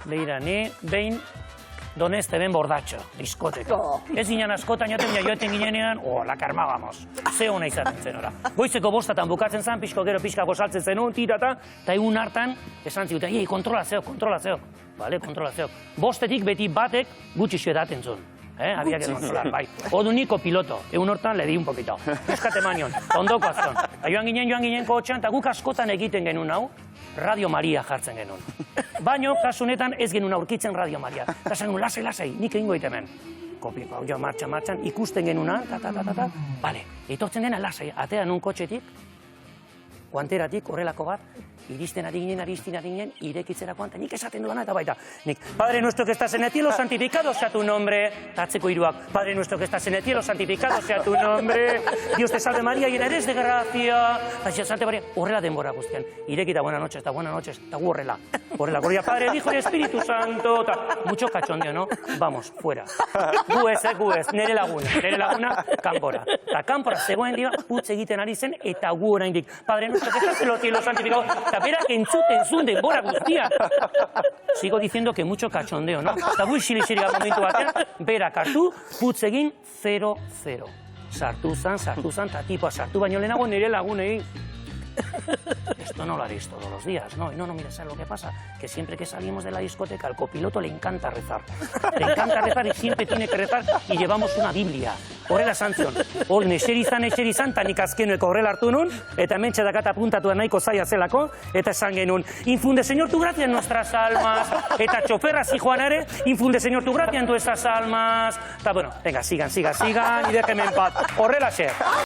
Beira, ni behin Doneste ben bordatxo, diskoteka. Ez ginen askotan joaten ginenean, la karmagamos. Ze hona izaten zen ora. Goizeko bostatan bukatzen zen, pixkako saltzen zenun, tirata, eta egun hartan, esan ziguten, kontrolazeok. Bale, kontrolazeok. Bostetik beti batek gutxixo edaten zuen. Había que controlar, bai. Odu niko piloto, egun hortan le di un poquito. Euskate manion, ondoko azton. Joan ginen kotxean, eta guk askotan egiten genuen hau, Radio Maria jartzen genuen. Baina, kasu honetan ez genuen aurkitzen Radio Maria. Eta zen, lasai, nik egingo itemen. Kopiko, jo, martxan, ikusten genuen, bale, etortzen dena lasai, atean un kotxetik, guanteratik, horrelako bat, iristen ari ginen, irekitzerakoan, eta nik esaten duana eta baita. Nik, Padre nuestro que estás en el cielo, santificado sea tu nombre. Tatzeko hiruak, Padre nuestro que estás en el cielo, santificado sea tu nombre. Dios te salve María, llena eres de gracia. Santa María, horrela denbora guztian. Irekita, buenas noches, eta gu horrela. Gorria, Padre, el Hijo y el Espíritu Santo. Mucho cachondeo, ¿no? Vamos, fuera. Gu ez, nere laguna, kanpora. Eta kanpora zegoen dira, putz egiten ari zen, eta gu oraindik. Padre nuestro que estás en el cielo, santificado. Eta berak entzuten zuen denbora guztia. Sigo diciendo que mucho cachondeo, ¿no? Eta gu xili-xiliga momentu batean, berak hartu, putz egin 0-0. Sartu zan, eta tipoa sartu baino lehenago nire lagunei. Esto no lo haréis todos los días, ¿no? Y no, mira, ¿sabes lo que pasa? Que siempre que salimos de la discoteca, al copiloto le encanta rezar. Le encanta rezar y siempre tiene que rezar y llevamos una Biblia. Horrela sanzion. Hor, neserizan, tanik azkenueko horrela hartu nun, eta hemen txedakata puntatua nahiko zaila zelako, eta esan genuen, infunde, Señor, tu gracia en nuestras almas. Eta txoferra zijoanare, infunde, Señor, tu gracia en nuestras almas. Eta, bueno, venga, sigan, y déjenme en paz. Horrela xe.